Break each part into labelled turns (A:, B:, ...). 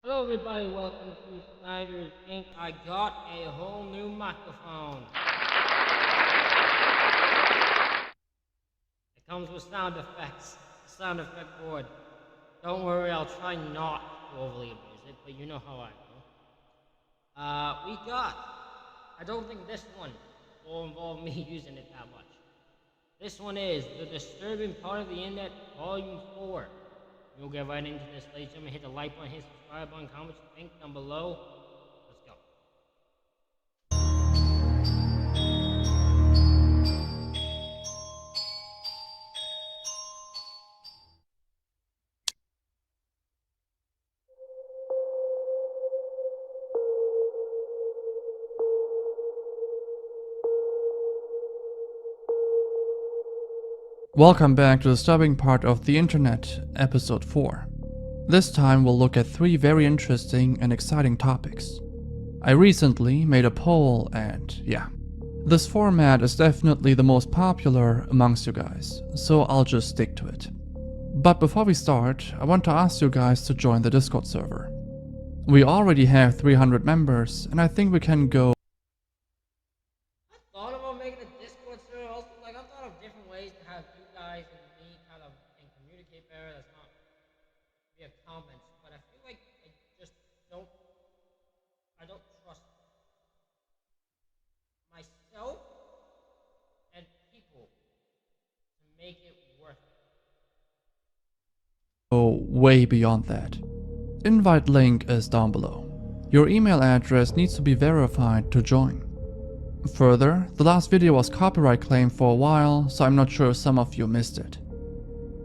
A: Hello everybody, welcome to Snyder's Inc. I got a whole new microphone. It comes with sound effects, sound effect board. Don't worry, I'll try not to overly abuse it, but you know how I go. I don't think this one will involve me using it that much. This one is The Disturbing Part of the Internet, Volume 4. We'll get right into this, ladies and gentlemen. Hit the like button, hit subscribe button, comment what you think down below. Let's go.
B: Welcome back to the Disturbing Part of the Internet, Episode 4. This time we'll look at 3 very interesting and exciting topics. I recently made a poll and yeah, this format is definitely the most popular amongst you guys, so I'll just stick to it. But before we start, I want to ask you guys to join the Discord server. We already have 300 members and I think we can go
A: I thought about making a Discord server also. I thought of different ways to have you guys and me kind of and communicate better. That's not via comments, but I feel like I just don't. I don't trust myself and people to make it worth it.
B: go way beyond that. Invite link is down below. Your email address needs to be verified to join. Further, the last video was copyright claimed for a while, so I'm not sure if some of you missed it.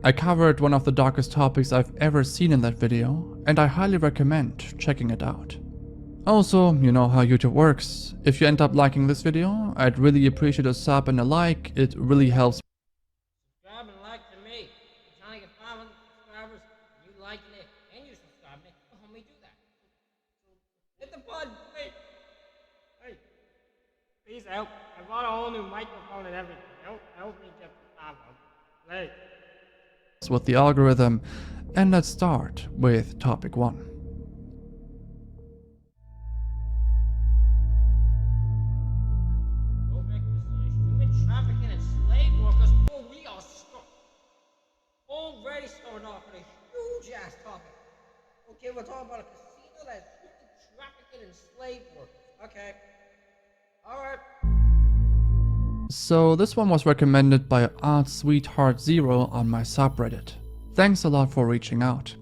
B: I covered one of the darkest topics I've ever seen in that video, and I highly recommend checking it out. Also, you know how YouTube works. If you end up liking this video, I'd really appreciate a sub and a like, it really helps.
A: Subscribe and like to me. I'm trying to get 500 subscribers. You liking it and you subscribing it. Help me do that. Hit the button, please. Hey, please help. I bought a whole new microphone and everything. Help me get the 500. Please.
B: With the algorithm, and let's start with topic 1.
A: Go back to human trafficking and slave workers. Oh, we are already starting off with a huge ass topic. Okay, we're talking about a casino that's human trafficking and slave workers. Okay. Alright.
B: So this one was recommended by ArtSweetheart0 on my subreddit. Thanks a lot for reaching out.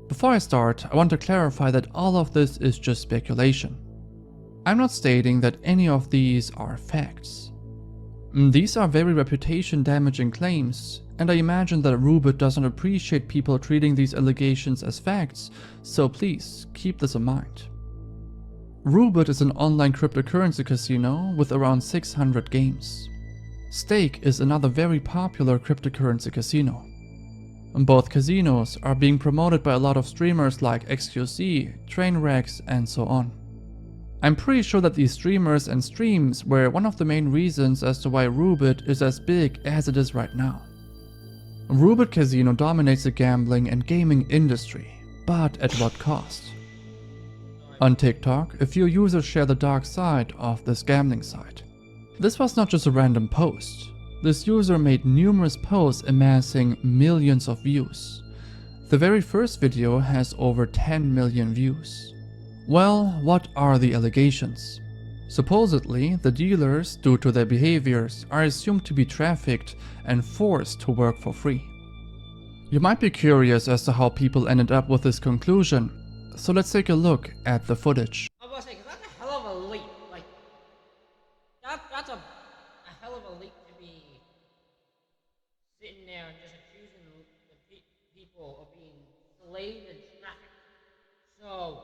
B: Before I start, I want to clarify that all of this is just speculation. I'm not stating that any of these are facts. These are very reputation damaging claims, and I imagine that Roobit doesn't appreciate people treating these allegations as facts, so please keep this in mind. Roobit is an online cryptocurrency casino with around 600 games. Stake is another very popular cryptocurrency casino. Both casinos are being promoted by a lot of streamers like XQC, Trainwrecks, and so on. I'm pretty sure that these streamers and streams were one of the main reasons as to why Roobit is as big as it is right now. Roobit Casino dominates the gambling and gaming industry, but at what cost? On TikTok, a few users share the dark side of this gambling site. This was not just a random post. This user made numerous posts amassing millions of views. The very first video has over 10 million views. Well, what are the allegations? Supposedly, the dealers, due to their behaviors, are assumed to be trafficked and forced to work for free. You might be curious as to how people ended up with this conclusion, so let's take a look at the footage.
A: I was saying, 'cause that's a hell of a leap. Like, that's a hell of a leap to be sitting there and just accusing the people of being slaved and trafficked. So,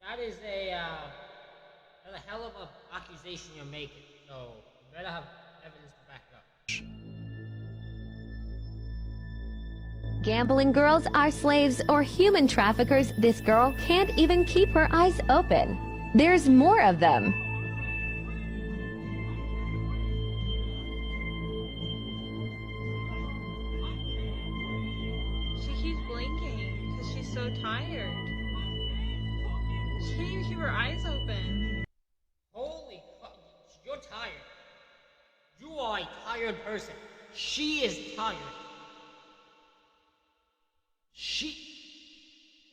A: that is that's a hell of a accusation you're making. So, you better have evidence to back it up.
C: Gambling girls are slaves or human traffickers. This girl can't even keep her eyes open. There's more of them.
D: She keeps blinking because she's so so tired. She can't even keep her eyes open.
A: Holy fuck, you're tired. You are a tired person. She is tired.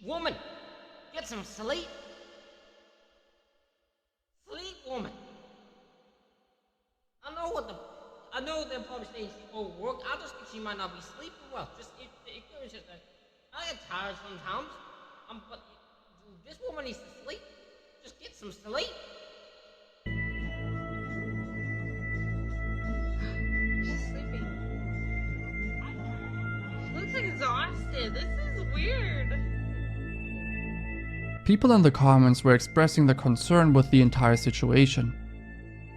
A: Woman, get some sleep. Sleep, woman. I know they're probably saying she's overworked. I just think she might not be sleeping well. It's just that I get tired sometimes. But this woman needs to sleep. Just get some sleep.
D: She's sleeping. She looks exhausted. This is weird.
B: People in the comments were expressing their concern with the entire situation.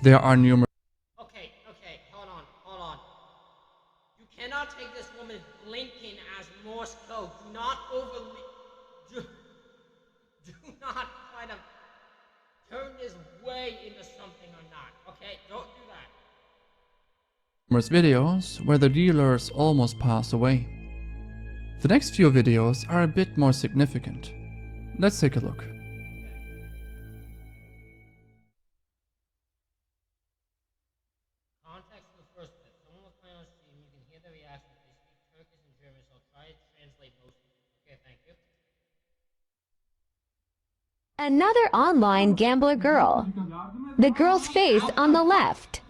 B: There are numerous
A: Okay, hold on. You cannot take this woman's blinking as Morse code. Do not try to turn this way into something or not, okay? Don't do that.
B: videos where the dealers almost pass away. The next few videos are a bit more significant. Let's take a look.
A: Context of the first bit. Someone was playing on stream. You can hear the reaction. They speak Turkish and German, so I'll try to translate most of it. Okay, thank you.
C: Another online gambler girl. The girl's face on the left.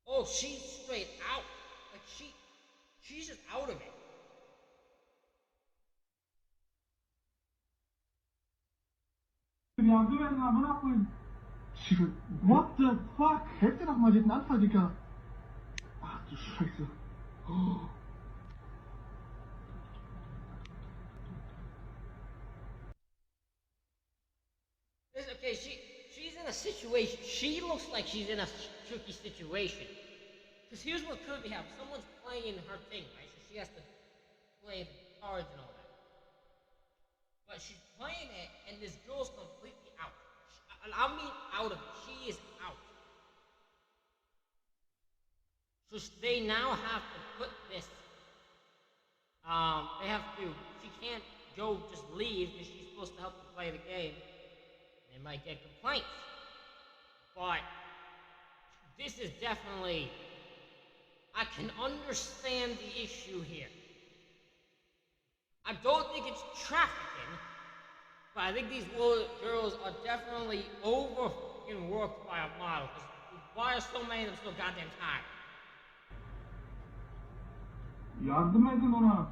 A: Oh, she's straight out. Like she's just out of it.
E: Yardım edin amına koyayım. What the fuck? Helft dir doch mal den Anfall, Dicker. Ach du Scheiße. Oh.
A: Okay, she's in a situation. She looks like she's in a tricky situation. Because here's what could be happening. Someone's playing her thing, right? So she has to play the cards and all that. But she's playing it, and this girl's completely out. I mean out of it. She is out. So they now have to put this. She can't go just leave because she's supposed to help them play the game. They might get complaints. But this is definitely, I can understand the issue here. I don't think it's trafficking, but I think these girls are definitely overworked by a model. Why are so many of them so goddamn tired?
E: Yardım edin ona.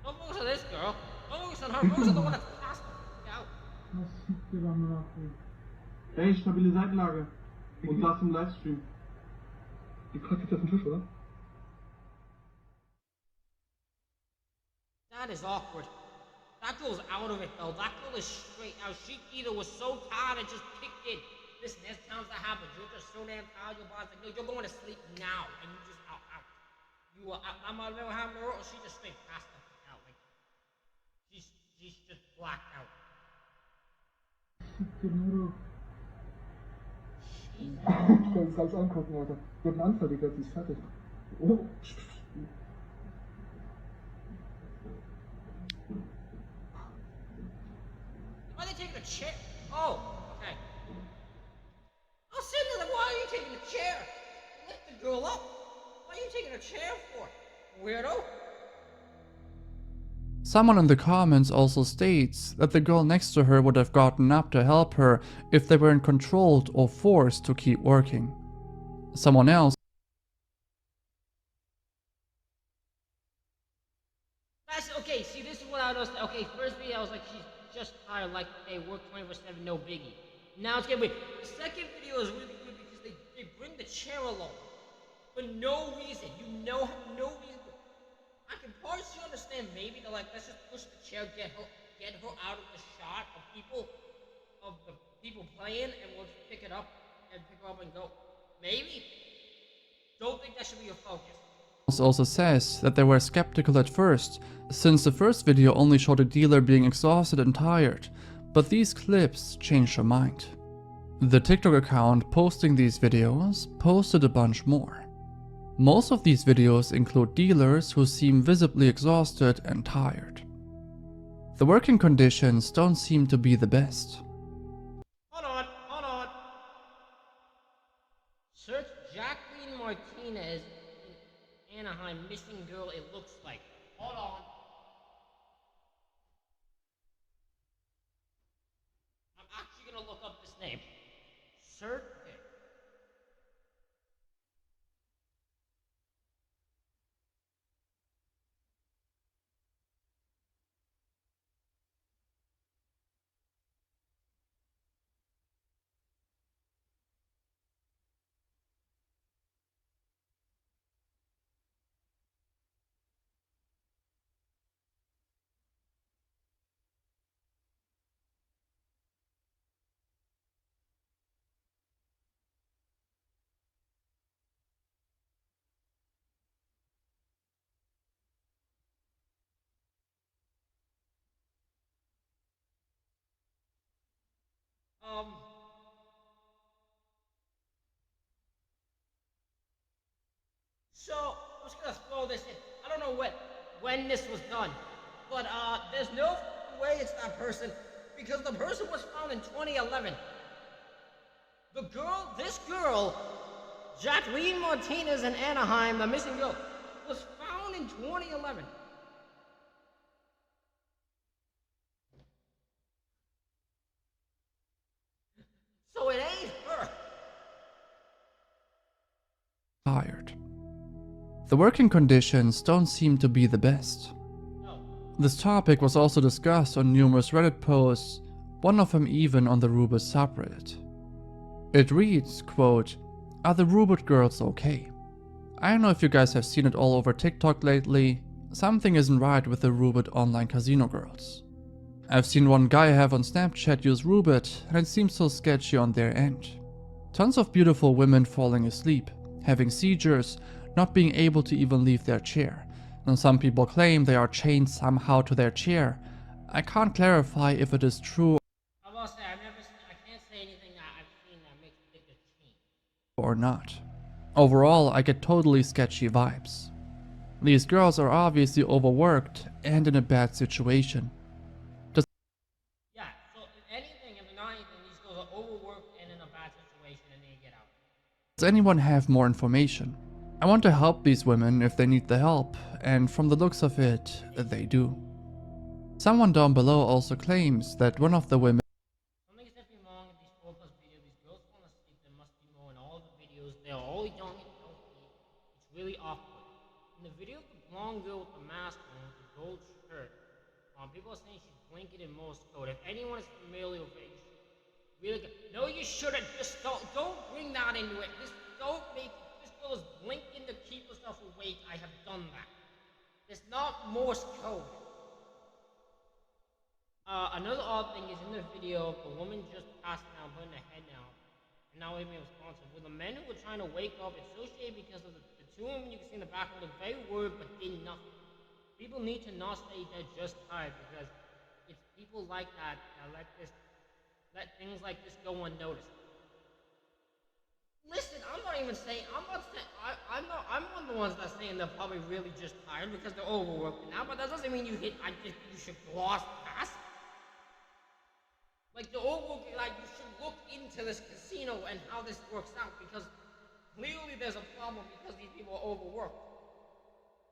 A: Don't focus on this girl. Don't focus on her. Focus on the one that's passed out.
E: Was siktir amına koyayım. Ey, stabile Seitenlage. Und das im Livestream. Die kratzt jetzt auf den Tisch, oder?
A: That is awkward. That girl's out of it though. That girl is straight out. She either was so tired and just kicked in. Listen, there's times that happens. You're just so damn tired, your body's like, no, you're going to sleep now. And you just out. You are out. I might never have her, or she just straight passed the fuck out. Like, she's just blacked out.
E: Siktir Nuro. Ich kann es ganz angucken, Alter. Die hat einen Anfall, Digga, sie ist fertig. Oh.
A: Why are they taking a chair? Oh, okay. I was sitting there like, why are you taking a chair? Lift the girl up. Why are you taking a chair for? Weirdo.
B: Someone in the comments also states that the girl next to her would have gotten up to help her if they weren't controlled or forced to keep working. Someone else
A: That's okay. See, this is what I was. Okay, first video I was like, she's just tired. Like, hey, work 24/7, no biggie. Now it's getting weird. The second video is really good because they bring the chair along for no reason. You have no reason. I can partially understand maybe they're like, let's just push the chair, get her out of the shot of the people playing, and we'll just pick her up and go. Maybe. Don't think that should be your focus.
B: also says that they were skeptical at first, since the first video only showed a dealer being exhausted and tired, but these clips changed her mind. The TikTok account posting these videos posted a bunch more. Most of these videos include dealers who seem visibly exhausted and tired. The working conditions don't seem to be the best.
A: Hold on. Search Jacqueline Martinez in Anaheim, missing girl, it looks like. Hold on. I'm actually gonna look up this name. Search it. So, I'm just gonna throw this in. I don't know when this was done, but there's no way it's that person because the person was found in 2011. This girl, Jacqueline Martinez in Anaheim, the missing girl, was found in 2011. So it ain't her.
B: Tired. The working conditions don't seem to be the best.
A: No.
B: This topic was also discussed on numerous Reddit posts, one of them even on the Rubert subreddit. It reads, quote, "Are the Rubert girls okay? I don't know if you guys have seen it all over TikTok lately, something isn't right with the Rubert online casino girls. I've seen one guy I have on Snapchat use Rubert and it seems so sketchy on their end. Tons of beautiful women falling asleep, having seizures, not being able to even leave their chair, and some people claim they are chained somehow to their chair. I can't clarify if it is true
A: I will say I can't say anything that I've seen that makes me think it's cheap.
B: or not. Overall, I get totally sketchy vibes. These girls are obviously overworked and in a bad situation.
A: Yeah, so if anything, if not anything, these girls are overworked and in a bad situation and they get out.
B: Does anyone have more information? I want to help these women if they need the help, and from the looks of it, they do. Someone down below also claims that one of the women
A: Something is definitely wrong in these 4+ videos. These girls fall asleep. There must be more in all the videos. They're all young and healthy. It's really awkward. In the video of the blonde girl with the mask on, with the gold shirt, people are saying she's blinking in Morse code. If anyone is familiar with it, you should really go. No, you shouldn't. Just don't bring that into it. Don't make this girl is blinking to keep herself awake. I have done that. It's not Morse code. Another odd thing is in the video, the woman just passed out, putting her head down, and now even responsive. With the men who were trying to wake up, it's so shady because of the two women you can see in the background look very worried but did nothing. People need to not say they're just tired because it's people like that that let things like this go unnoticed. Listen, I'm not saying I'm one of the ones that's saying they're probably really just tired because they're overworked now, but that doesn't mean you should gloss past. Like the overworked, like you should look into this casino and how this works out because clearly there's a problem because these people are overworked.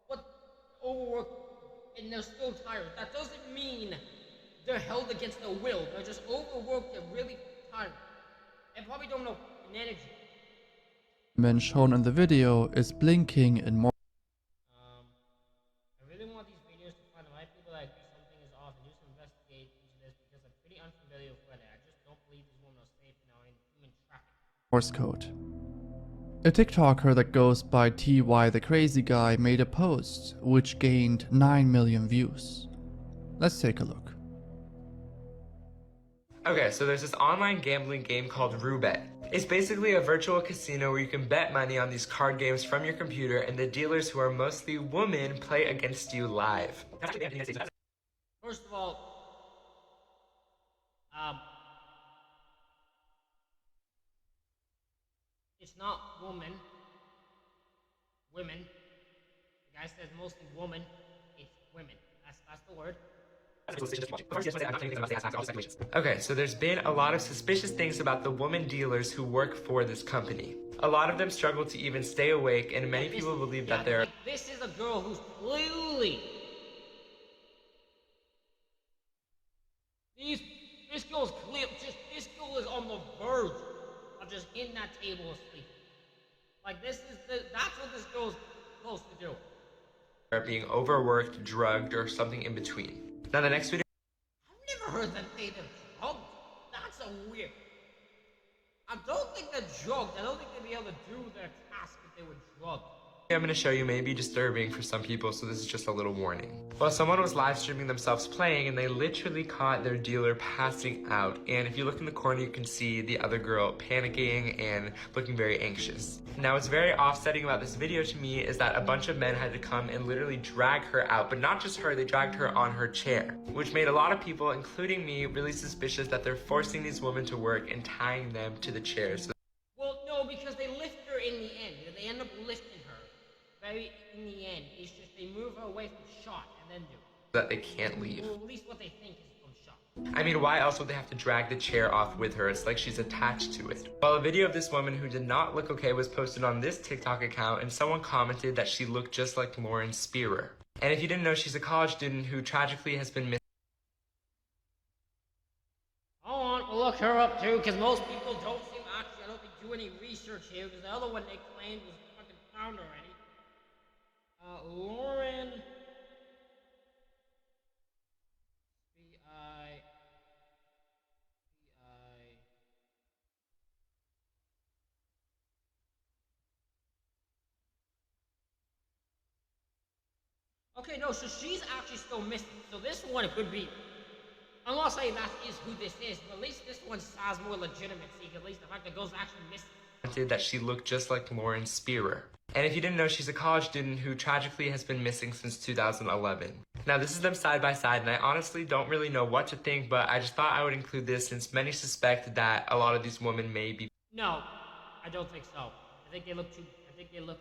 A: But overworked and they're still tired. That doesn't mean they're held against their will. They're just overworked, they're really tired. And probably don't know energy.
B: men shown in the video is blinking in more.
A: I really want these videos to find the right people that agree something is off and just investigate into this because I'm pretty unfamiliar with Reddit. I just don't believe these women are safe now in human trafficking.
B: Morse code. A TikToker that goes by TY the Crazy Guy made a post which gained 9 million views. Let's take a look.
F: Okay, so there's this online gambling game called Roobet. It's basically a virtual casino where you can bet money on these card games from your computer, and the dealers, who are mostly women, play against you live.
A: First of all, it's not woman. women. The guy says mostly woman. It's women. That's the word.
F: Okay, so there's been a lot of suspicious things about the woman dealers who work for this company. A lot of them struggle to even stay awake, and many people believe that they're...
A: Like, this is a girl who's clearly... This girl's clear... This girl is on the verge of just hitting that table asleep. Like, that's what this girl's supposed to do.
F: being overworked, drugged, or something in between. Now the next video...
A: I've never heard that they drugged. That's a weird... I don't think they're drugged. I don't think they'd be able to do their task if they were drugged.
F: I'm going to show you may be disturbing for some people, so this is just a little warning. Well, someone was live streaming themselves playing, and they literally caught their dealer passing out. And if you look in the corner, you can see the other girl panicking and looking very anxious. Now, what's very offsetting about this video to me is that a bunch of men had to come and literally drag her out, but not just her, they dragged her on her chair, which made a lot of people, including me, really suspicious that they're forcing these women to work and tying them to the chairs.
A: Well, no, because they lift her in the end. They end up lifting her. Very in the end, it's just they move her away from shot and then do it.
F: That they can't leave.
A: Well, at least what they think is from shot.
F: I mean, why else would they have to drag the chair off with her? It's like she's attached to it. Well, a video of this woman who did not look okay was posted on this TikTok account, and someone commented that she looked just like Lauren Spearer. And if you didn't know, she's a college student who tragically has been missing.
A: Hold on, we'll look her up too, because most people don't seem actually, I don't think, do any research here, because the other one they claimed was fucking found already. Lauren Okay, no, so she's actually still missing. So this one could be, I'm not saying that is who this is, but at least this one has more legitimacy, at least the fact that girl's actually missing.
F: That she looked just like Lauren Spearer. And if you didn't know, she's a college student who tragically has been missing since 2011. Now this is them side by side, and I honestly don't really know what to think, but I just thought I would include this since many suspect that a lot of these women may be...
A: No, I don't think so. I think they look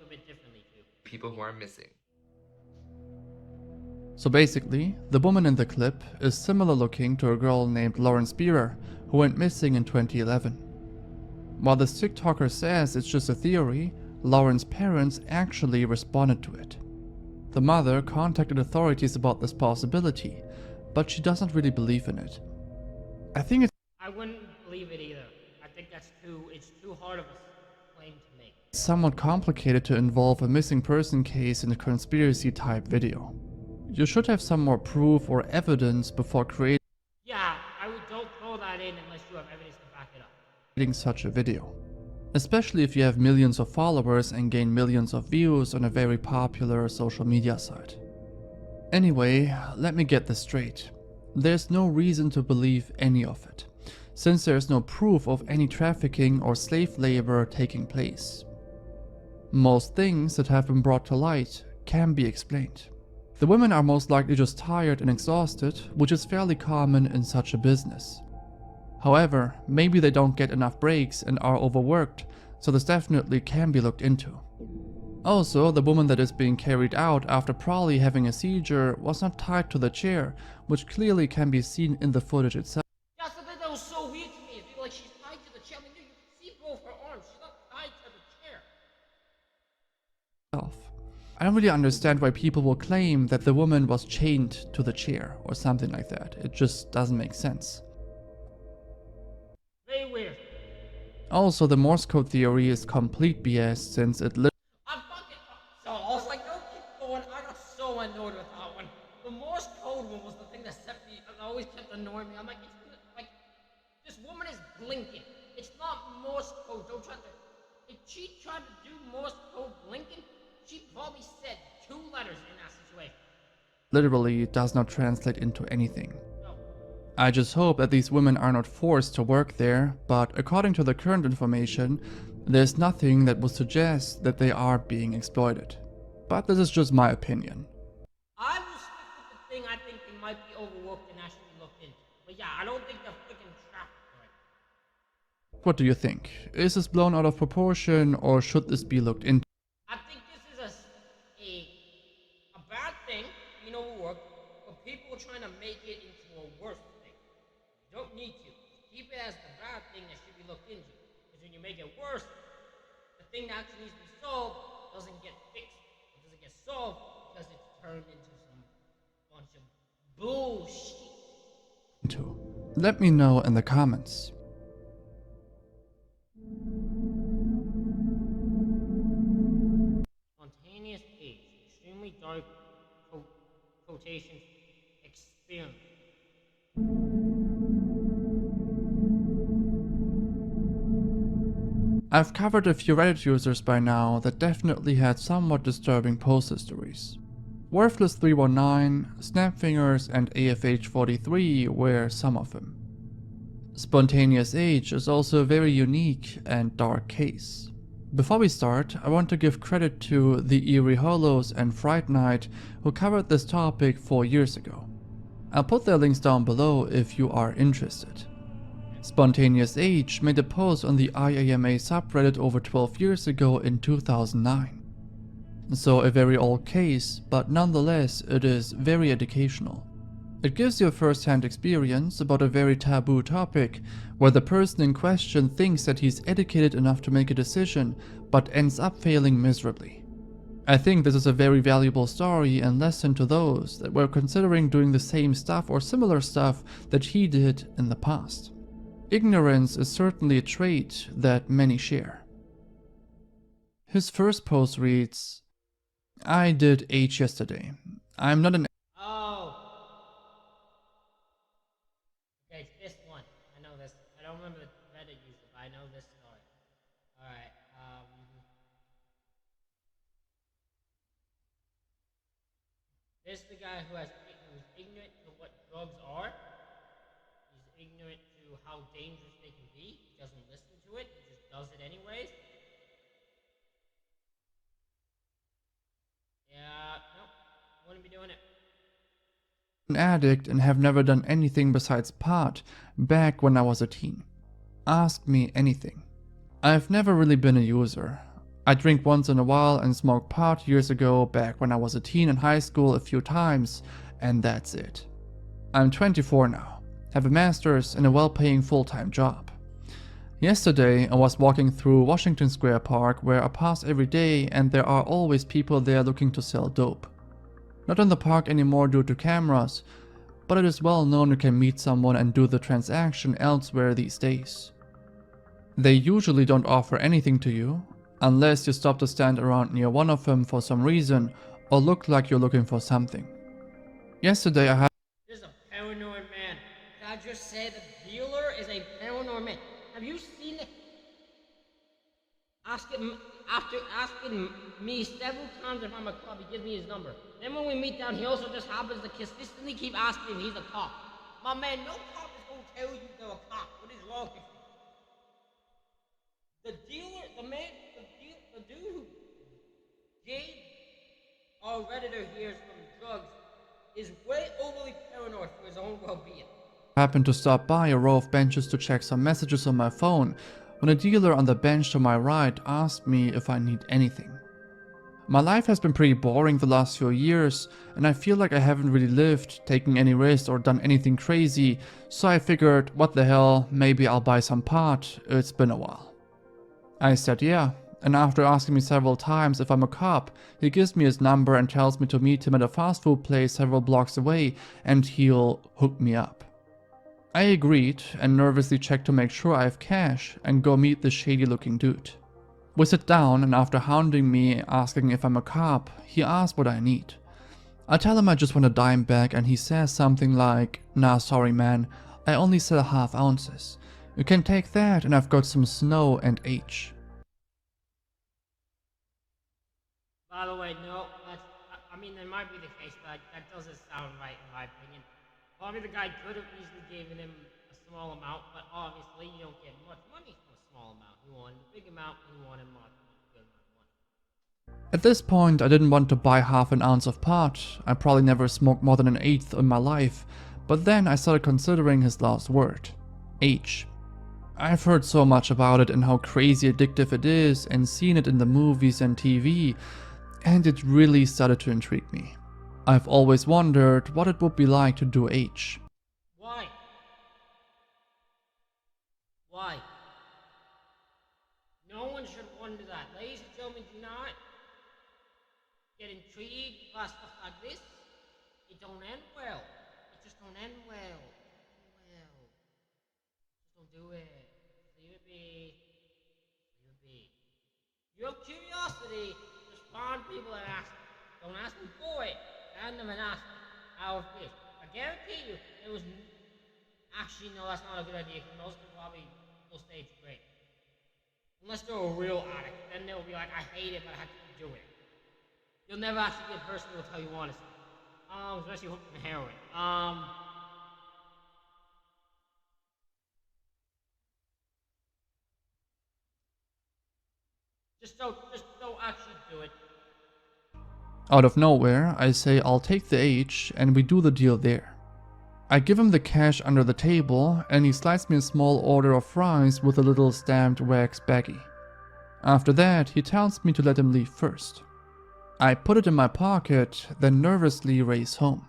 A: a bit differently too.
F: People who are missing.
B: So basically, the woman in the clip is similar looking to a girl named Lauren Spearer who went missing in 2011. While this TikToker says it's just a theory, Lauren's parents actually responded to it. The mother contacted authorities about this possibility, but she doesn't really believe in it.
A: I wouldn't believe it either. I think it's too hard of a claim to make.
B: It's somewhat complicated to involve a missing person case in a conspiracy type video. You should have some more proof or evidence before creating
A: don't throw that in unless you have evidence to back it up.
B: Such a video. Especially if you have millions of followers and gain millions of views on a very popular social media site. Anyway, let me get this straight. There's no reason to believe any of it, since there's no proof of any trafficking or slave labor taking place. Most things that have been brought to light can be explained. The women are most likely just tired and exhausted, which is fairly common in such a business. However, maybe they don't get enough breaks and are overworked, so this definitely can be looked into. Also, the woman that is being carried out after probably having a seizure was not tied to the chair, which clearly can be seen in the footage itself.
A: That's the thing that was so weird to me. It's like she's tied to the chair. I mean, you can see both her arms. She's not tied to the chair.
B: I don't really understand why people will claim that the woman was chained to the chair or something like that. It just doesn't make sense.
A: Very weird.
B: Also, the Morse code theory is complete BS since it
A: I'm fucking... So I was like, no, keep going. I got so annoyed with that one. The Morse code one was the thing that set me... It always kept annoying me. I'm like, this woman is blinking. It's not Morse code. Don't try to... If she tried to do Morse code blinking, she probably said 2 letters in that situation.
B: literally does not translate into anything.
A: No.
B: I just hope that these women are not forced to work there, but according to the current information, there's nothing that would suggest that they are being exploited. But this is just my opinion.
A: I will stick with the thing I think they might be overworked and actually looked into. But yeah, I don't think they're freaking trapped right.
B: What do you think? Is this blown out of proportion or should this be looked into?
A: I think this is a caffeine overwork, but people are trying to make it into a worse thing. You don't need to. Keep it as the bad thing that should be looked into. Because when you make it worse, the thing that actually needs to be solved doesn't get fixed. It doesn't get solved because it's turned into some bunch of bullshit.
B: Let me know in the comments.
A: Spontaneous age, extremely dark quotation experiment.
B: I've covered a few Reddit users by now that definitely had somewhat disturbing post histories. Worthless319, Snapfingers, and AFH43 were some of them. Spontaneous Age is also a very unique and dark case. Before we start, I want to give credit to the Eerie Hollows and Fright Night who covered this topic 4 years ago. I'll put their links down below if you are interested. Spontaneous Age made a post on the IAMA subreddit over 12 years ago in 2009. So a very old case, but nonetheless it is very educational. It gives you a first-hand experience about a very taboo topic, where the person in question thinks that he's educated enough to make a decision, but ends up failing miserably. I think this is a very valuable story and lesson to those that were considering doing the same stuff or similar stuff that he did in the past. Ignorance is certainly a trait that many share. His first post reads, "I did H yesterday. I'm not an
A: Oh. Okay, it's this one. I know this. I don't remember the Reddit user, but I know this story. Alright, this is the guy who's ignorant to what drugs are. He's ignorant to how dangerous they can be. He doesn't listen to it. He just does it anyways. Yeah, nope. Wouldn't be doing it.
B: addict and have never done anything besides pot back when I was a teen. Ask me anything. I've never really been a user. I drink once in a while and smoked pot years ago back when I was a teen in high school a few times, and that's it. I'm 24 now, have a master's and a well-paying full-time job. Yesterday I was walking through Washington Square Park where I pass every day and there are always people there looking to sell dope. Not in the park anymore due to cameras, but it is well known you can meet someone and do the transaction elsewhere these days. They usually don't offer anything to you, unless you stop to stand around near one of them for some reason or look like you're looking for something. Yesterday I had
A: This is a paranoid man. I just said the dealer is a paranoid man. Have you seen it? After asking me several times if I'm a cop, he gives me his number. Then when we meet down, he also just happens to consistently keep asking if he's a cop. My man, no cop is gonna tell you they're a cop. What is wrong with you? The dealer, the dude who gave our Redditor here from drugs is way overly paranoid for his own well-being.
B: happened to stop by a row of benches to check some messages on my phone when a dealer on the bench to my right asked me if I need anything. My life has been pretty boring the last few years and I feel like I haven't really lived, taken any risks or done anything crazy, so I figured, what the hell, maybe I'll buy some pot, it's been a while. I said yeah, and after asking me several times if I'm a cop, he gives me his number and tells me to meet him at a fast food place several blocks away and he'll hook me up. I agreed and nervously checked to make sure I have cash and go meet the shady looking dude. We sit down and after hounding me asking if I'm a cop, he asks what I need. I tell him I just want a dime bag and he says something like, "Nah, sorry man, I only sell half ounces. You can take that and I've got some snow and H."
A: By the way, no, I mean, that might be the case, but that doesn't sound right in my opinion. Probably the guy could have easily given him a small amount, but obviously you don't get much money from a small amount. You wanted a big amount, you wanted much, good amount of money.
B: At this point, I didn't want to buy half an ounce of pot. I probably never smoked more than an eighth in my life, but then I started considering his last word, H. I've heard so much about it and how crazy addictive it is and seen it in the movies and TV, and it really started to intrigue me. I've always wondered what it would be like to do H.
A: Why? Why? No one should wonder that. Ladies and gentlemen, do not get intrigued by stuff like this. It don't end well. It just don't end well. Just don't do it. Leave it be. Leave it be. Your curiosity, just find people and ask them. Don't ask them for it. Find them and ask them how it feels. I guarantee you, it was. Actually, no, that's not a good idea because most people probably will say it's great. Unless they're a real addict, then they'll be like, I hate it, but I have to do it. You'll never actually get a person who will tell you honestly. Especially hooked on heroin. Just don't actually do it.
B: Out of nowhere, I say I'll take the H and we do the deal there. I give him the cash under the table and he slides me a small order of fries with a little stamped wax baggie. After that, he tells me to let him leave first. I put it in my pocket, then nervously race home.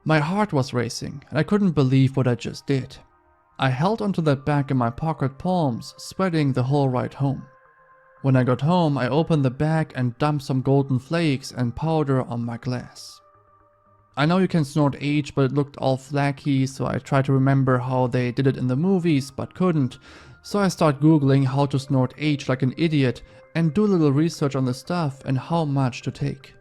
B: My heart was racing and I couldn't believe what I just did. I held onto that bag in my pocket palms, sweating the whole ride home. When I got home, I opened the bag and dumped some golden flakes and powder on my glass. I know you can snort H, but it looked all flaky, so I tried to remember how they did it in the movies, but couldn't. So I started googling how to snort H like an idiot and do a little research on the stuff and how much to take.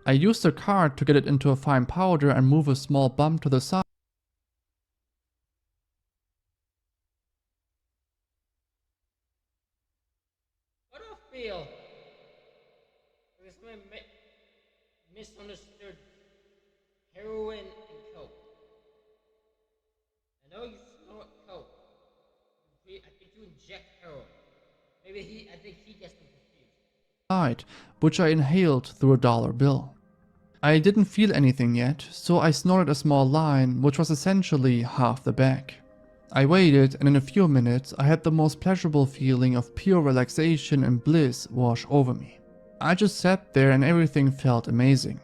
B: I used a card to get it into a fine powder and move a small bump to the side.
A: What do I feel? This man misunderstood heroin and coke. I know you snort coke. I think you inject heroin. I think he gets them confused.
B: Which I inhaled through a dollar bill. I didn't feel anything yet, so I snorted a small line, which was essentially half the bag. I waited, and in a few minutes I had the most pleasurable feeling of pure relaxation and bliss wash over me. I just sat there and everything felt amazing.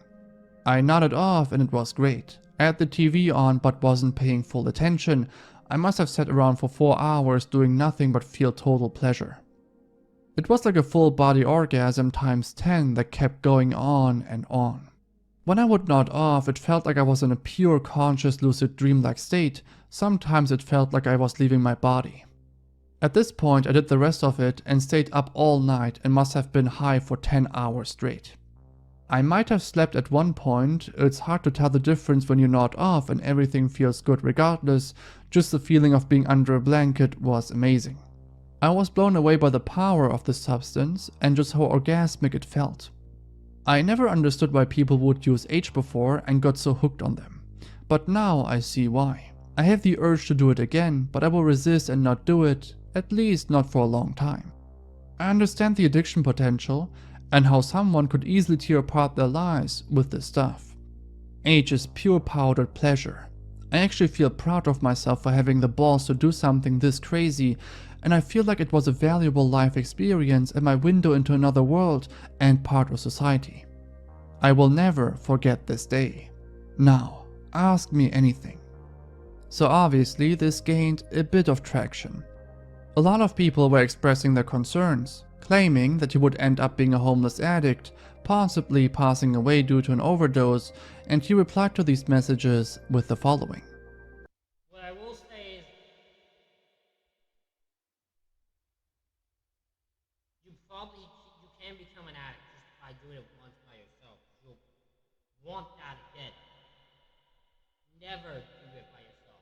B: I nodded off and it was great. I had the TV on but wasn't paying full attention. I must have sat around for 4 hours doing nothing but feel total pleasure. It was like a full body orgasm times 10 that kept going on and on. When I would nod off, it felt like I was in a pure conscious lucid dream-like state. Sometimes it felt like I was leaving my body. At this point I did the rest of it and stayed up all night and must have been high for 10 hours straight. I might have slept at one point. It's hard to tell the difference when you nod off and everything feels good regardless. Just the feeling of being under a blanket was amazing. I was blown away by the power of the substance and just how orgasmic it felt. I never understood why people would use H before and got so hooked on them. But now I see why. I have the urge to do it again, but I will resist and not do it, at least not for a long time. I understand the addiction potential and how someone could easily tear apart their lives with this stuff. H is pure powdered pleasure. I actually feel proud of myself for having the balls to do something this crazy, and I feel like it was a valuable life experience and my window into another world and part of society. I will never forget this day. Now, ask me anything. So obviously this gained a bit of traction. A lot of people were expressing their concerns, claiming that he would end up being a homeless addict, possibly passing away due to an overdose, and he replied to these messages with the following.
A: What I will say is, you can become an addict just by doing it once by yourself. You'll want that again. Never do it by yourself.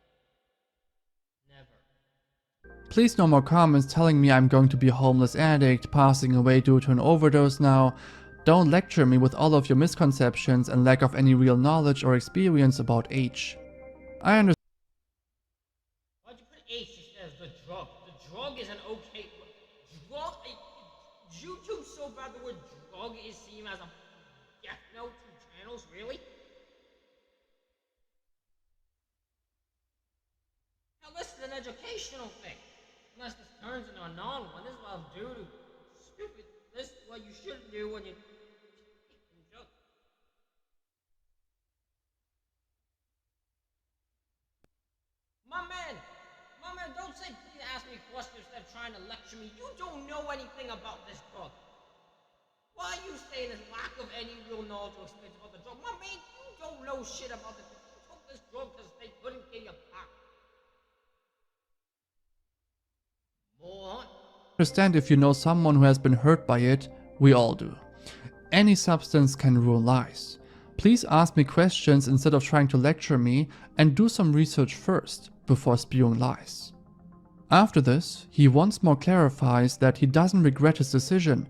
A: Never.
B: Please no more comments telling me I'm going to be a homeless addict, passing away due to an overdose now. Don't lecture me with all of your misconceptions and lack of any real knowledge or experience about H. I understand.
A: Why'd you put H instead of the drug? The drug is an okay drug. YouTube so bad the word drug is seen as a death note to channels, really? Now this is an educational thing. Unless this turns into a non-one, this is what I'll do to stupid. This is what you shouldn't do when you My man, don't say please ask me questions instead of trying to lecture me. You don't know anything about this drug. Why are you saying this lack of any real knowledge or experience about the drug? My man, you don't know shit about the drug. You took this drug because they couldn't get you back. Moron.
B: Understand if you know someone who has been hurt by it, we all do. Any substance can ruin lives. Please ask me questions instead of trying to lecture me, and do some research first before spewing lies. After this, he once more clarifies that he doesn't regret his decision.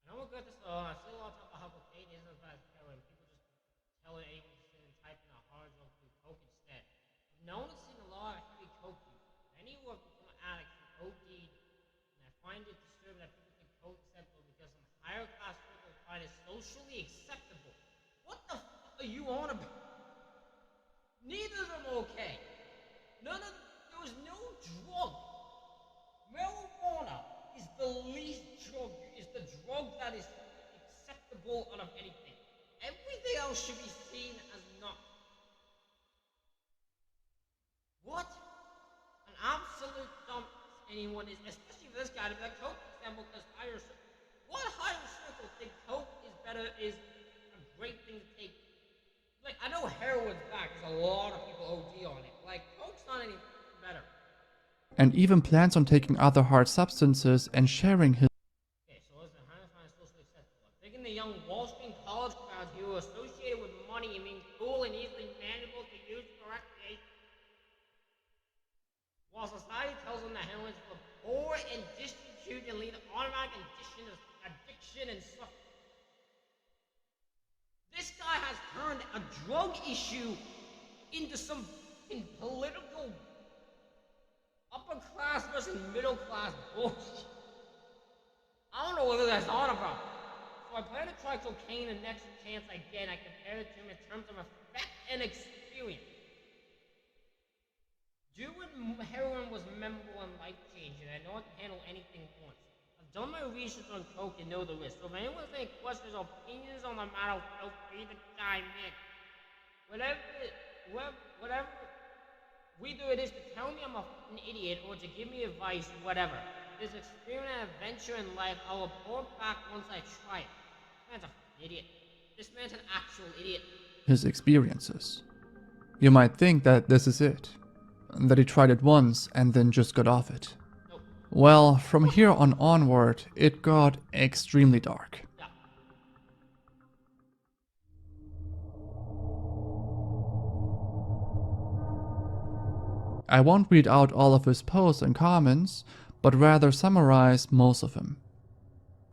A: I don't regret this at all. I still want to talk about how cocaine isn't as bad as heroin. People just tell it anyone to sit and type in a hard drug to do coke instead. I've known and seen a lot of heavy coke use. Many who have become addicts from OD, and I find it disturbing that people think coke is acceptable because some higher class people find it socially acceptable. What the fuck are you on about? Neither of them are okay. There was no drug. Marijuana is the least drug, is the drug that is acceptable out of anything. Everything else should be seen as not. What an absolute dump anyone is, especially for this guy to be like coke, for example, because what higher circle think coke is better, is a great thing to take. Like, I know heroin's back, there's a lot of people OD on it. Like, coke's not any better.
B: And even plans on taking other hard substances and sharing his
A: Okay, so listen, how do I find it socially acceptable? I'm thinking the young Wall Street college crowd who are associated with money and being cool and easily manageable to use for recreation. While society tells them that heroin is for poor and destitute and lead to automatic addiction and suffering. This guy has turned a drug issue into some political upper class versus middle class bullshit. I don't know what that's all about. So I plan to try cocaine the next chance I get. I compare it to him in terms of effect and experience. Doing heroin was memorable and life-changing. I know I can handle anything once. I've done my research on coke and know the risk. So if anyone has any questions or opinions on the matter, feel free to chime in. Whatever, whether it is to tell me I'm an idiot or to give me advice, whatever. This experience and adventure in life, I will report back once I try it. This man's an idiot. This man's an actual idiot.
B: his experiences. You might think that this is it, that he tried it once and then just got off it.
A: Nope.
B: Well, from here on onward, it got extremely dark.
A: Yeah.
B: I won't read out all of his posts and comments, but rather summarize most of them.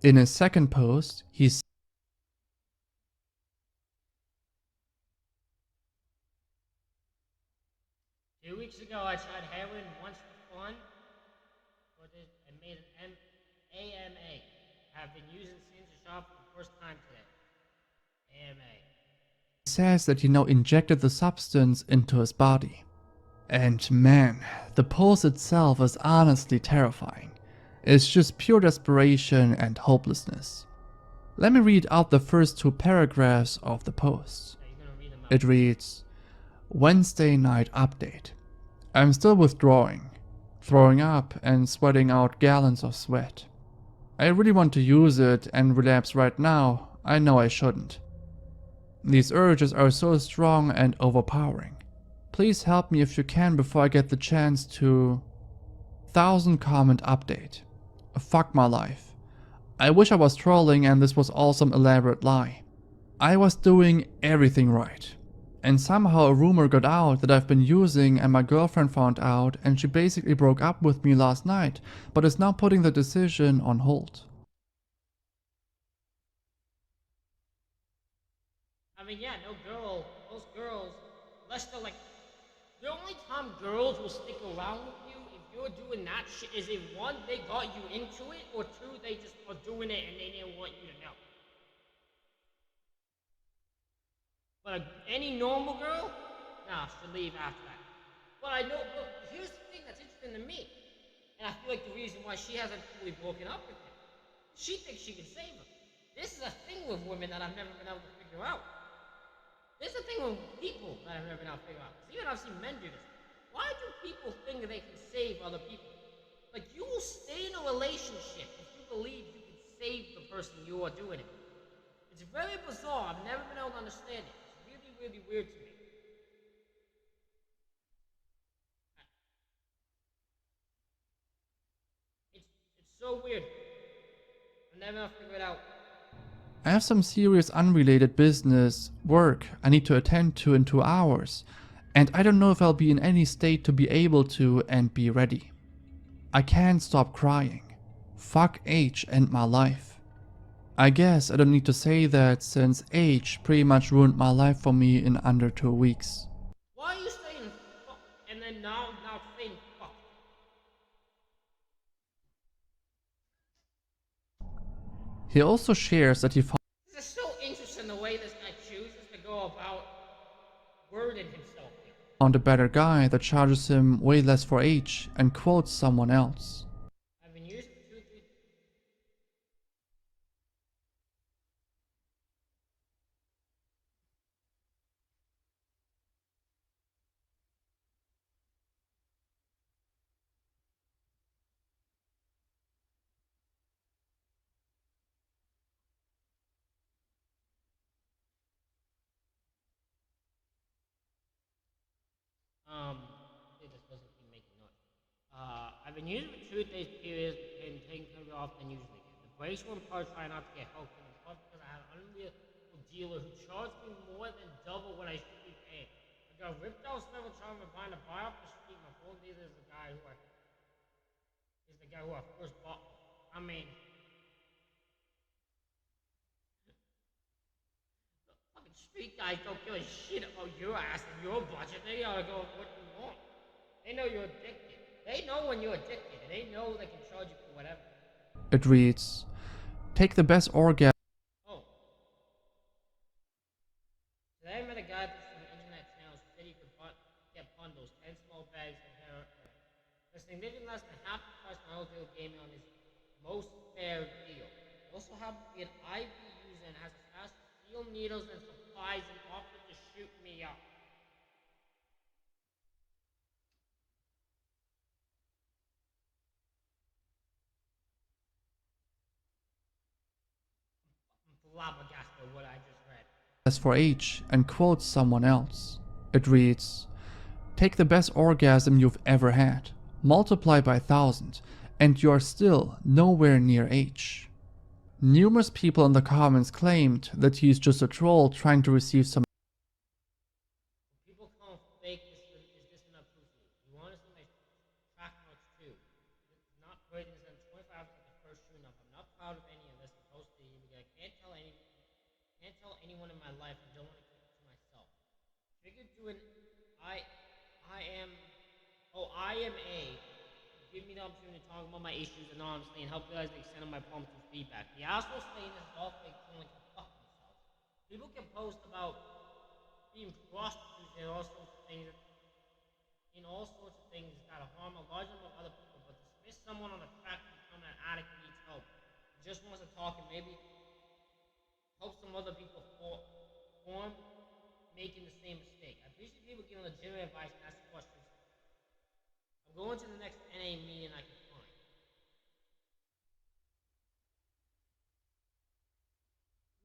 B: In his second post, he
A: 2 weeks ago, I tried heroin once for fun, but I made an AMA. Have been using since the shop for the first time today. AMA.
B: says that he now injected the substance into his body. And man, the post itself is honestly terrifying. It's just pure desperation and hopelessness. Let me read out the first 2 paragraphs of the post.
A: Yeah, you're gonna read them out.
B: It reads, Wednesday night update. I'm still withdrawing, throwing up and sweating out gallons of sweat. I really want to use it and relapse right now. I know I shouldn't. These urges are so strong and overpowering. Please help me if you can before I get the chance to... 1000 comment update. Fuck my life. I wish I was trolling and this was all some elaborate lie. I was doing everything right. And somehow a rumor got out that I've been using and my girlfriend found out and she basically broke up with me last night, but is now putting the decision on hold.
A: I mean, yeah, no girl, most girls, unless they're like, the only time girls will stick around with you if you're doing that shit is if 1, they got you into it, or 2, they just are doing it and they didn't want you to know. But any normal girl, nah, she'll leave after that. But I know, but here's the thing that's interesting to me, and I feel like the reason why she hasn't fully broken up with him, she thinks she can save him. This is a thing with women that I've never been able to figure out. This is a thing with people that I've never been able to figure out. 'Cause even I've seen men do this. Why do people think they can save other people? Like, you will stay in a relationship if you believe you can save the person you are doing it. It's very bizarre. I've never been able to understand it. It's really, really weird to me. It's so weird. I'll never figure it out.
B: I have some serious unrelated business, work I need to attend to in 2 hours, and I don't know if I'll be in any state to be able to and be ready. I can't stop crying. Fuck H and my life. I guess I don't need to say that since H pretty much ruined my life for me in under 2 weeks.
A: Why are you saying fuck and then now saying fuck?
B: He also shares that he found
A: This is so interesting the way this guy chooses to go about wording himself here.
B: a better guy that charges him way less for H and quotes someone else.
A: I've been used for 2, 3. This doesn't keep making noise. I've been using for 2 days periods and taking care of it off than usually get. The breaks were in part trying not to get hooked, and in part because I had an unreasonable dealer who charged me more than double what I should be paying. I got ripped out several times by buying a buy off the street. My phone dealer is the guy who I first bought. I mean, the fucking street guys don't give a shit about your ass and your budget. They gotta go with what you want. They know you're addicted. They know when you're addicted, and they know they can charge you for whatever.
B: It reads, "Take the best orgasm."
A: Oh. Today I met a guy through some internet channels who said he could get bundles, 10 small bags of heroin. For significantly less than half the price my old deal gave me on his most fair deal. He also happened to be an IV user and has a fast steel needles and supplies and offered to shoot me up. Flabbergasted what I just read.
B: As for H and quotes someone else. It reads, "Take the best orgasm you've ever had, multiply by 1,000, and you're still nowhere near H." Numerous people in the comments claimed that he's just a troll trying to receive some
A: People call fake is this enough proof? You want to see my track notes too? It's not great in the 25 at the first tune up. I'm not proud of any of this. I'm supposed to I can't tell anyone in my life. I don't want to keep it to myself. Figured doing IMA give me the opportunity to talk about my issues anonymously and help realize the extent of my problem through feedback. The asshole saying this is all fake someone can fuck themselves. People can post about being prostitutes and all sorts of things that harm a large number of other people, but dismiss someone on the track to become an addict who needs help. He just wants to talk and maybe help some other people form making the same mistake. I appreciate people giving legitimate advice and asking questions. I'm going to the next NA meeting I can find.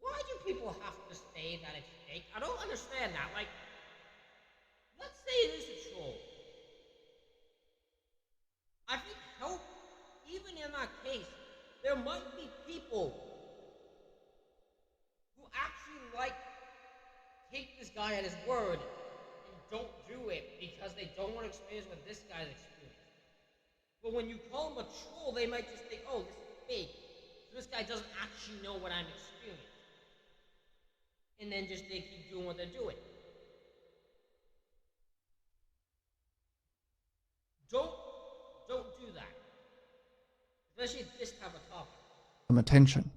A: Why do people have to say that it's fake? I don't understand that. Like, let's say it is a troll. I think help, even in that case, there might be people who actually take this guy at his word and don't do it because they don't want to experience what this guy's experienced. But when you call him a troll, they might just think, oh, this is fake. So this guy doesn't actually know what I'm experiencing. And then they keep doing what they're doing. Don't do that. Especially this type of topic.
B: some attention.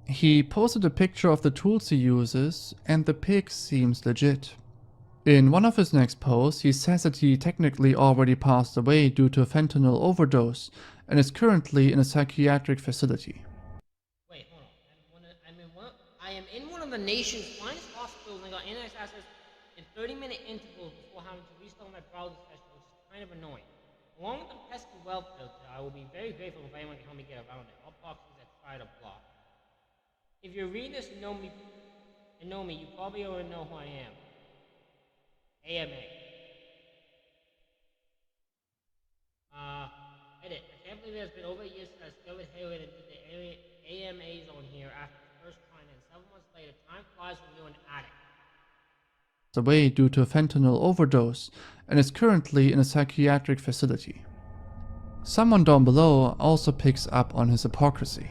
B: He posted a picture of the tools he uses, and the pic seems legit. In one of his next posts, he says that he technically already passed away due to a fentanyl overdose and is currently in a psychiatric facility.
A: Wait, hold on. I am in one of the nation's finest hospitals and got NS access in 30-minute intervals before having to restart my browser session, which is kind of annoying. Along with the pesky web filter, I will be very grateful if anyone can help me get around it. All boxes that try to block. If your readers know me, you probably already know who I am. AMA. Edit. I can't believe it's been over a year since I discovered heroin and did the AMAs on here after the first try, and 7 months later, time flies when you're an addict.
B: Away due to a fentanyl overdose and is currently in a psychiatric facility. Someone down below also picks up on his hypocrisy.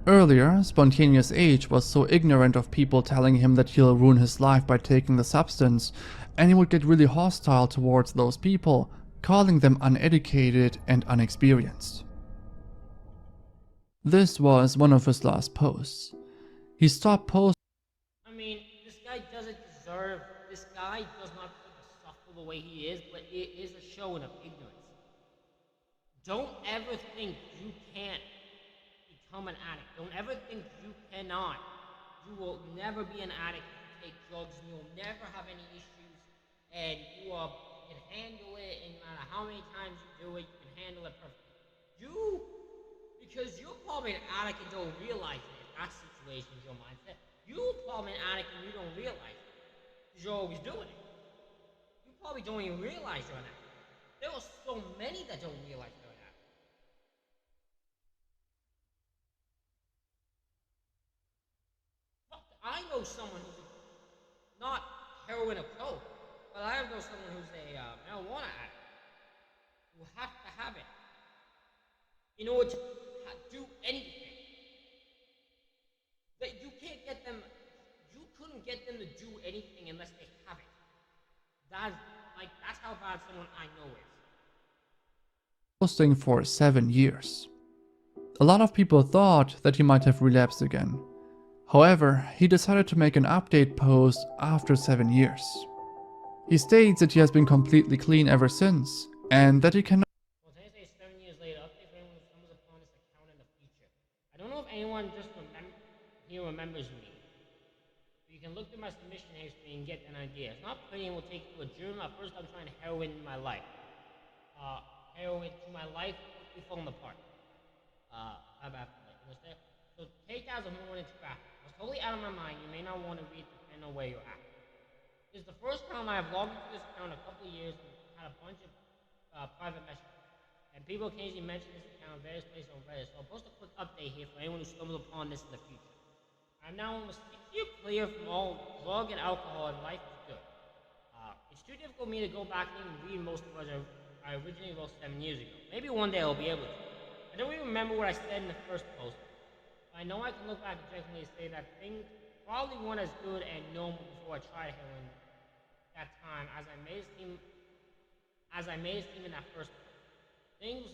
B: Earlier, Spontaneous H was so ignorant of people telling him that he'll ruin his life by taking the substance, and he would get really hostile towards those people, calling them uneducated and unexperienced. This was one of his last posts. He stopped posting.
A: I mean, this guy doesn't deserve. This guy does not suffer the way he is, but it is a showing of ignorance. Don't ever think you can't become an addict. Don't ever think you cannot. You will never be an addict if you take drugs, and you'll never have any issues, and you can handle it, and no matter how many times you do it, you can handle it perfectly. Because you're probably an addict and don't realize it. If that situation is your mindset, you're probably an addict and you don't realize it, because you're always doing it. You probably don't even realize you're an addict. There are so many that don't realize they're an addict. Fuck, I know someone who's not heroin or coke, but I know someone who's a marijuana addict who has to have it in order to do anything. That you can't get them, you couldn't get them to do anything unless they have it. That's how bad someone I know is.
B: Posting for 7 years. A lot of people thought that he might have relapsed again. However, he decided to make an update post after 7 years. He states that he has been completely clean ever since, and that he cannot.
A: Well, today is 7 years later. Update for anyone who comes upon this account in the future. I don't know if anyone here remembers me. You can look through my submission history and get an idea. It's not pretty and will take you to a journey. My first time trying heroin in my life. Heroin to my life quickly falling apart. Understand? So take that as a moment into craft. I was totally out of my mind. You may not want to read depending on where you're at. This is the first time I have logged into this account in a couple of years and had a bunch of private messages. And people occasionally mention this account in various places on Reddit, so I'll post a quick update here for anyone who stumbles upon this in the future. I'm now almost 6 years clear from all drug and alcohol, and life is good. It's too difficult for me to go back and even read most of what I originally wrote 7 years ago. Maybe one day I'll be able to. I don't even remember what I said in the first post. But I know I can look back objectively and say that things probably weren't as good and normal before I tried heroin that time as I made it seem in that first place.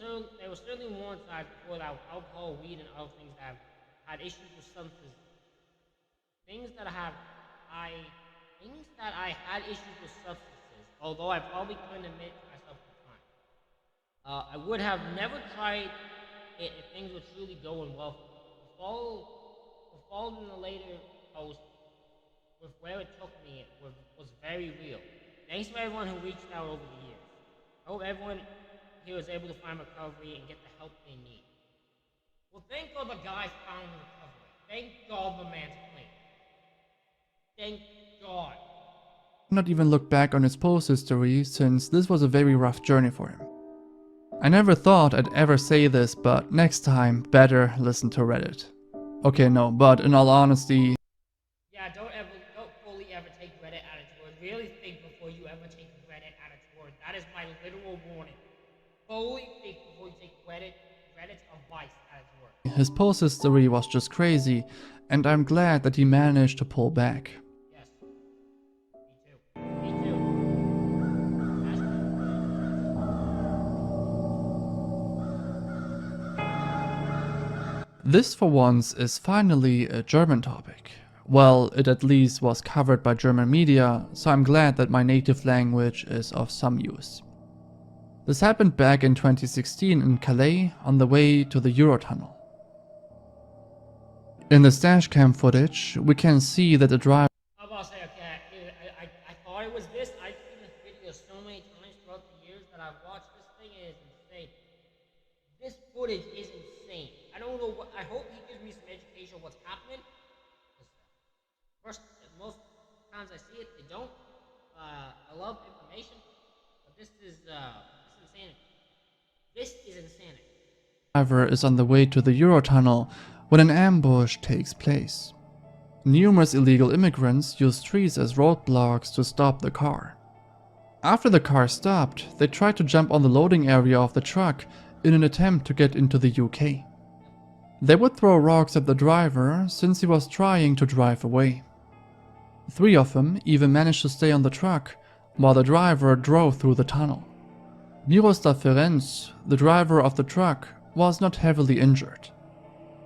A: There were certainly more sides before that with alcohol, weed, and other things that have had issues with substances. Things that I had issues with substances, although I probably couldn't admit to myself at the time. I would have never tried it if things were truly going well for me. The fall in the later post with where it took me was very real. Thanks to everyone who reached out over the years. I hope everyone here was able to find recovery and get the help they need. Well, thank God the guy found recovery. Thank God the man's clean. Thank God.
B: Not even look back on his post history, since this was a very rough journey for him. I never thought I'd ever say this, but next time, better listen to Reddit. Okay, no, but in all honesty,
A: yeah, don't fully ever take Reddit at its word. Really think before you ever take Reddit at its word. That is my literal warning. Fully think before you take Reddit's advice at its word.
B: his post history was just crazy, and I'm glad that he managed to pull back.
A: Yes. Me too. That's
B: This for once is finally a German topic. Well, it at least was covered by German media, so I'm glad that my native language is of some use. This happened back in 2016 in Calais on the way to the Eurotunnel. In the stash cam footage, we can see that the driver
A: I'm about to say, okay, I thought thought it was this. I've seen this video so many times throughout the years that I've watched. This thing is insane. This footage is insane. I don't know what. I hope he gives me some education on what's happening. First, most times I see it, they don't. I love information, but this is insanity. This is insanity.
B: Driver is on the way to the Eurotunnel when an ambush takes place. Numerous illegal immigrants use trees as roadblocks to stop the car. After the car stopped, they tried to jump on the loading area of the truck in an attempt to get into the UK. They would throw rocks at the driver since he was trying to drive away. 3 of them even managed to stay on the truck while the driver drove through the tunnel. Miroslav Ferenc, the driver of the truck, was not heavily injured.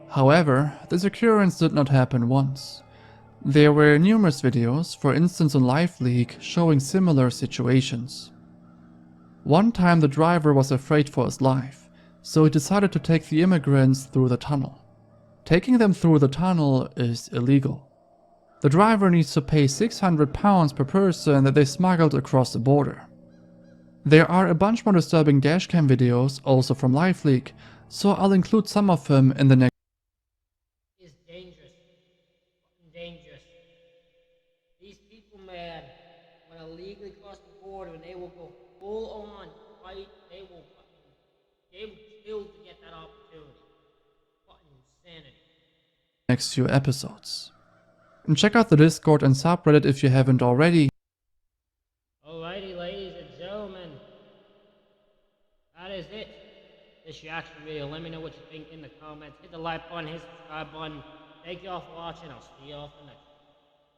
B: However, this occurrence did not happen once. There were numerous videos, for instance on LiveLeak, showing similar situations. One time the driver was afraid for his life, so he decided to take the immigrants through the tunnel. Taking them through the tunnel is illegal. The driver needs to pay £600 per person that they smuggled across the border. There are a bunch more disturbing dashcam videos also from LiveLeak, so I'll include some of them in the next.
A: It's dangerous. Fucking dangerous. These people, man, when illegally cross the border and they will go full on fight, they will kill to get that opportunity. Fucking insanity.
B: Next few episodes. And check out the Discord and subreddit if you haven't already.
A: Alrighty, ladies and gentlemen. That is it. This reaction video. Let me know what you think in the comments. Hit the like button, hit the subscribe button. Thank you all for watching. I'll see you all for next time.